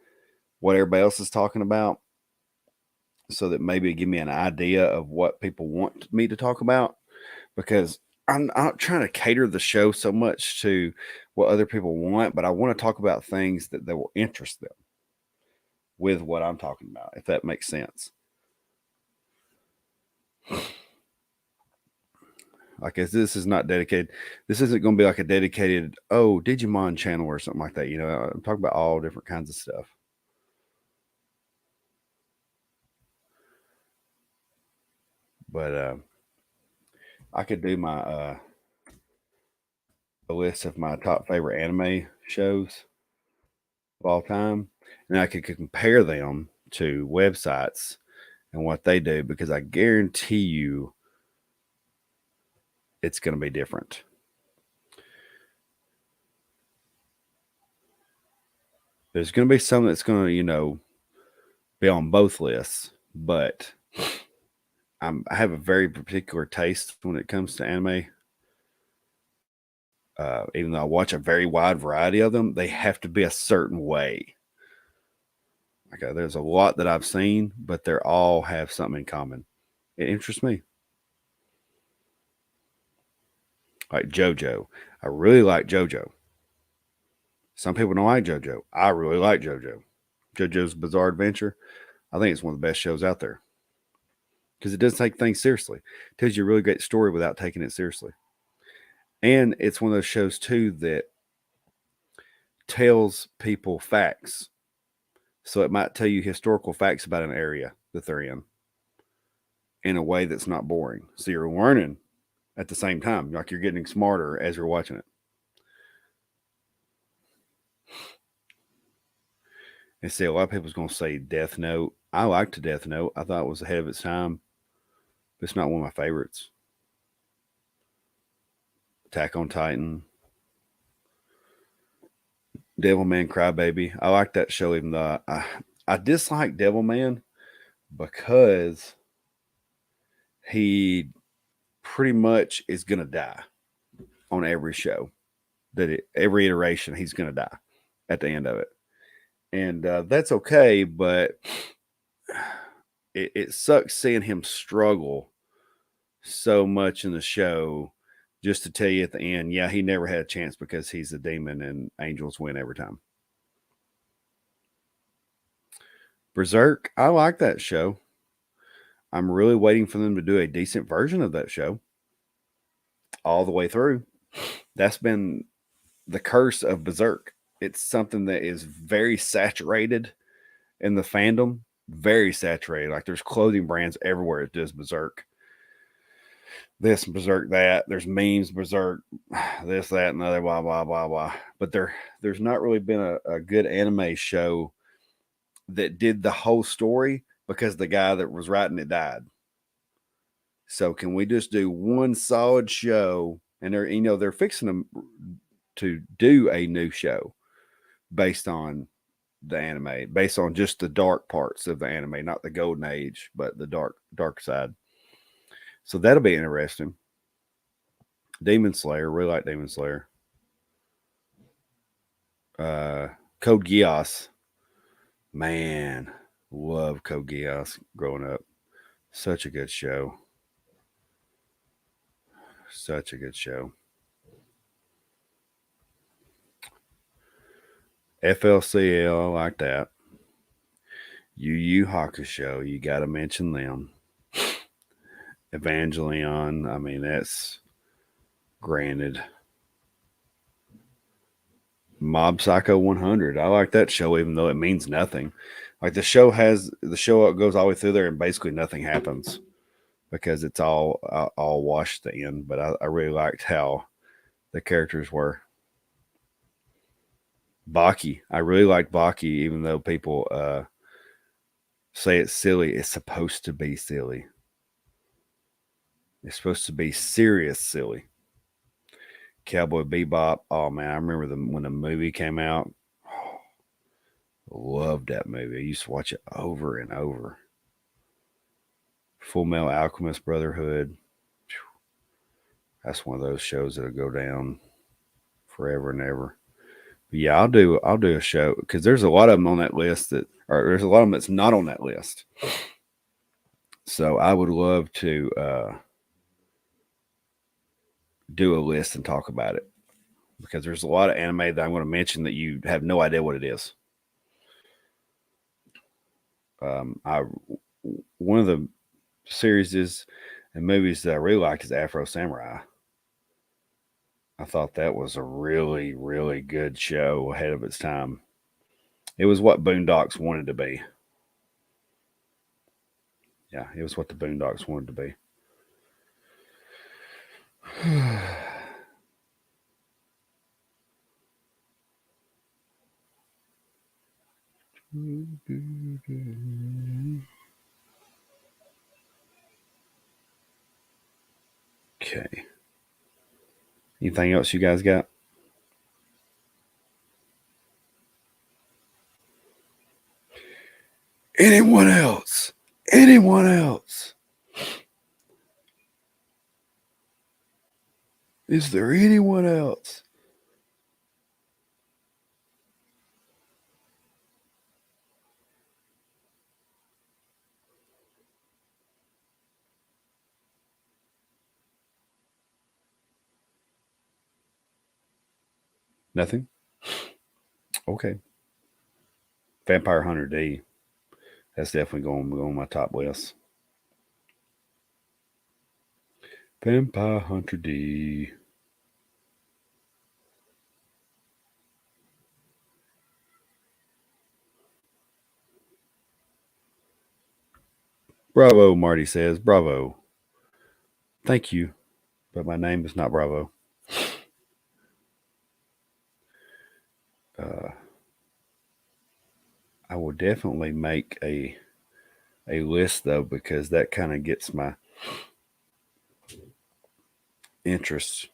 what everybody else is talking about, so that maybe give me an idea of what people want me to talk about. Because I'm not trying to cater the show so much to what other people want, but I want to talk about things that will interest them with what I'm talking about, if that makes sense. Like, as this is not dedicated, this isn't going to be like a dedicated, oh, Digimon channel or something like that. I'm talking about all different kinds of stuff. But I could do my a list of my top favorite anime shows of all time, and I could compare them to websites and what they do, because I guarantee you it's going to be different. There's going to be some that's going to, be on both lists, but I have a very particular taste when it comes to anime. Even though I watch a very wide variety of them, they have to be a certain way. Okay, there's a lot that I've seen, but they all have something in common. It interests me. Like JoJo. I really like JoJo. Some people don't like JoJo. I really like JoJo. JoJo's Bizarre Adventure. I think it's one of the best shows out there because it doesn't take things seriously. It tells you a really great story without taking it seriously. And it's one of those shows, too, that tells people facts. So it might tell you historical facts about an area that they're in a way that's not boring. So you're learning at the same time, like you're getting smarter as you're watching it. And see, a lot of people's going to say Death Note. I liked Death Note. I thought it was ahead of its time. But it's not one of my favorites. Attack on Titan. Devilman Crybaby. I like that show, even though I dislike Devilman because he pretty much is going to die on every show. Every iteration, he's going to die at the end of it. And that's okay, but it sucks seeing him struggle so much in the show just to tell you at the end, yeah, he never had a chance because he's a demon and angels win every time. Berserk, I like that show. I'm really waiting for them to do a decent version of that show all the way through. That's been the curse of Berserk. It's something that is very saturated in the fandom, very saturated. Like there's clothing brands everywhere that does Berserk. This Berserk that. There's memes Berserk, this, that, and the other, blah, blah, blah, blah. But there's not really been a good anime show that did the whole story because the guy that was writing it died. So can we just do one solid show? And they're fixing to do a new show based on the anime, based on just the dark parts of the anime, not the golden age, but the dark side. So that'll be interesting. Demon Slayer, really like Demon Slayer. Code Geass, man, love Code Geass growing up. Such a good show. Such a good show. FLCL, I like that. Yu Yu Hakusho, you got to mention them. Evangelion, I mean, that's granted. Mob Psycho 100, I like that show, even though it means nothing. Like the show goes all the way through there, and basically nothing happens because it's all washed at the end. But I really liked how the characters were. Baki, I really like Baki, even though people say it's silly. It's supposed to be silly. It's supposed to be serious silly. Cowboy Bebop. Oh man, I remember when the movie came out. Oh, loved that movie. I used to watch it over and over. Full Metal Alchemist Brotherhood. That's one of those shows that'll go down forever and ever. But yeah, I'll do a show because there's a lot of them on that list or there's a lot of them that's not on that list. So I would love to do a list and talk about it because there's a lot of anime that I'm going to mention that you have no idea what it is. One of the series and movies that I really like is Afro Samurai. I thought that was a really, really good show ahead of its time. It was what Boondocks wanted to be. Yeah, it was what the Boondocks wanted to be. Okay. Anything else you guys got? Anyone else? Anyone else? Is there anyone else? Nothing? Okay. Vampire Hunter D. That's definitely going on my top list. Vampire Hunter D. Bravo, Marty says. Bravo. Thank you, but my name is not Bravo. Uh, I will definitely make a list though, because that kind of gets my interest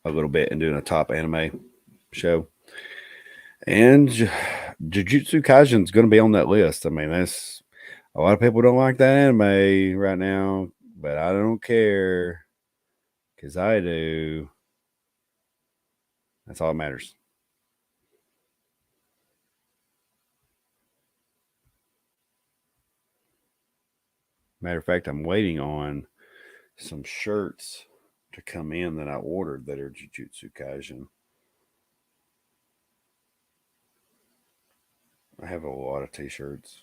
a little bit in doing a top anime show. And Jujutsu Kaisen is going to be on that list. I mean, that's a lot of people don't like that anime right now, but I don't care because I do. That's all that matters. Matter of fact, I'm waiting on some shirts to come in that I ordered that are Jujutsu Kaisen. I have a lot of t-shirts.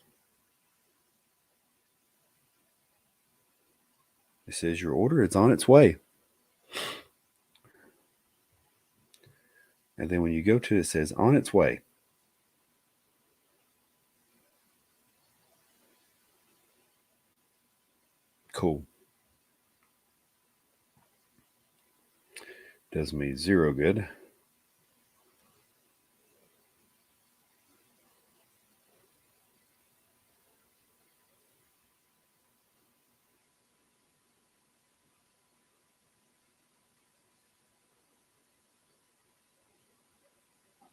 It says your order is on its way. And then when you go to it, it says on its way. Cool. Does me zero good.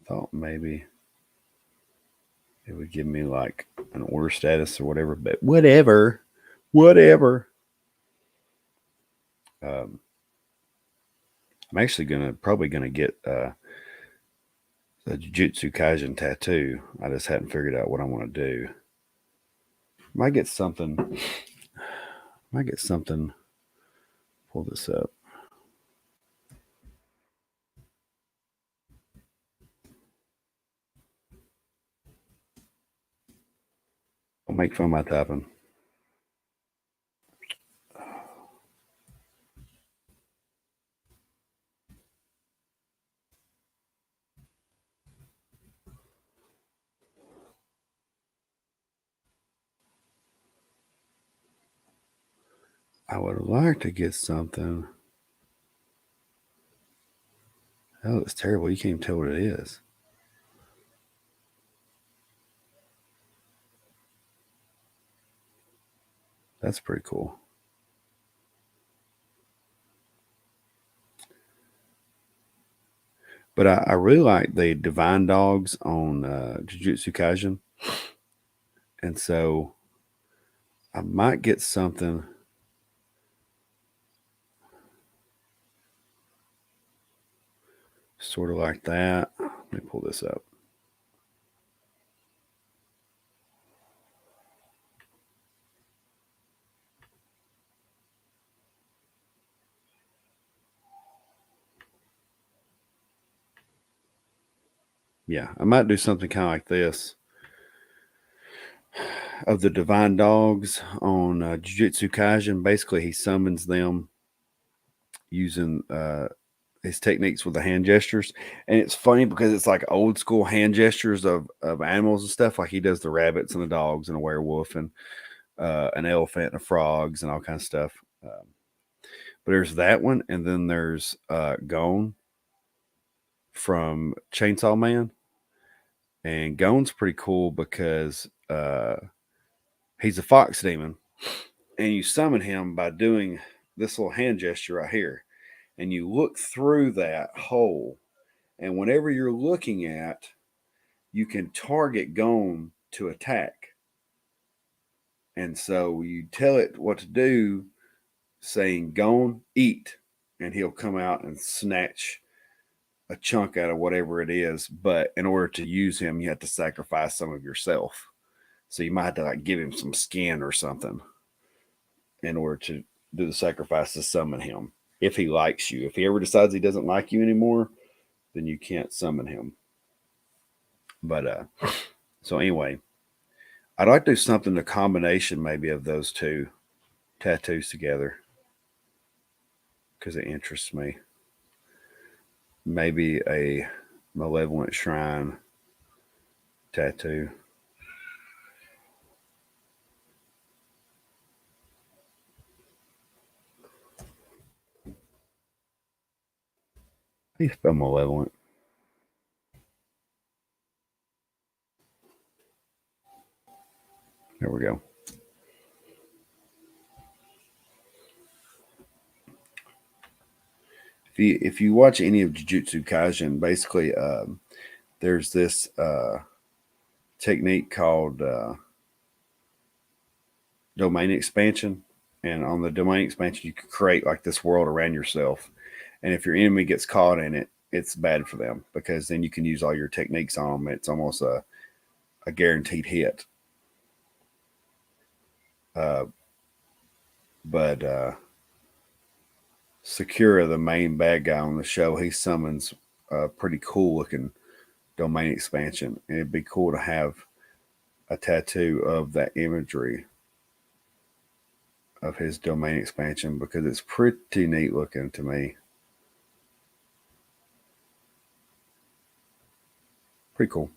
Thought maybe it would give me like an order status or whatever, but whatever. I'm actually probably gonna get the Jujutsu Kaisen tattoo. I just hadn't figured out what I want to do. Might get something. Might get something. Pull this up. I'll make fun of my typing. I would like to get something. Oh, it's terrible. You can't even tell what it is. That's pretty cool. But I really like the Divine Dogs on Jujutsu Kaisen. And so I might get something sort of like that. Let me pull this up. Yeah, I might do something kind of like this of the Divine Dogs on Jujutsu Kaisen. Basically, he summons them using his techniques with the hand gestures. And it's funny because it's like old school hand gestures of animals and stuff. Like he does the rabbits and the dogs and a werewolf and an elephant and a frogs and all kinds of stuff. But there's that one, and then there's Gone from Chainsaw Man. And Gone's pretty cool because he's a fox demon, and you summon him by doing this little hand gesture right here. And you look through that hole, and whenever you're looking at, you can target Gone to attack. And so you tell it what to do, saying "Gone, eat," and he'll come out and snatch a chunk out of whatever it is. But in order to use him, you have to sacrifice some of yourself. So you might have to like give him some skin or something in order to do the sacrifice to summon him. If he likes you, if he ever decides he doesn't like you anymore, then you can't summon him. But so anyway, I'd like to do something, a combination maybe of those two tattoos together because it interests me. Maybe a malevolent shrine tattoo. How do you spell malevolent? There we go. If you watch any of Jujutsu Kaisen, basically there's this technique called domain expansion, and on the domain expansion you can create like this world around yourself, and if your enemy gets caught in it, it's bad for them because then you can use all your techniques on them. It's almost a guaranteed hit. Uh, but Sakura, the main bad guy on the show, he summons a pretty cool looking domain expansion, and it'd be cool to have a tattoo of that imagery of his domain expansion because it's pretty neat looking to me. Pretty cool.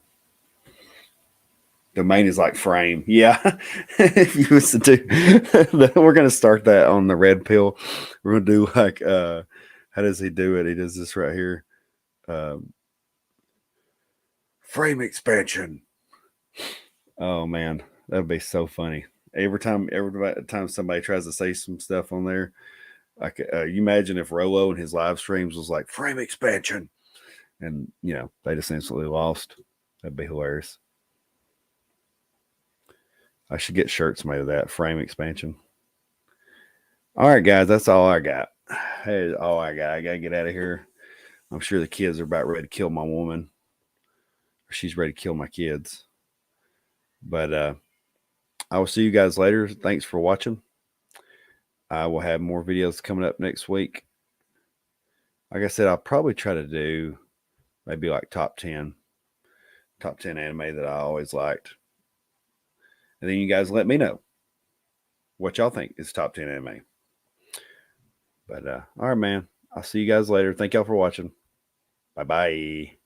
Domain is like frame. Yeah. If you was to do we're gonna start that on the red pill. We're gonna do like how does he do it? He does this right here. Frame expansion. Oh man, that'd be so funny. Every time somebody tries to say some stuff on there, like you imagine if Rolo and his live streams was like frame expansion, and they just instantly lost. That'd be hilarious. I should get shirts made of that frame expansion. All right, guys, that's all I got. Hey, all I got. I gotta get out of here. I'm sure the kids are about ready to kill my woman, or she's ready to kill my kids. But I will see you guys later. Thanks for watching. I will have more videos coming up next week. Like I said, I'll probably try to do maybe like top 10 anime that I always liked. And then you guys let me know what y'all think is top 10 anime. But all right, man. I'll see you guys later. Thank y'all for watching. Bye bye.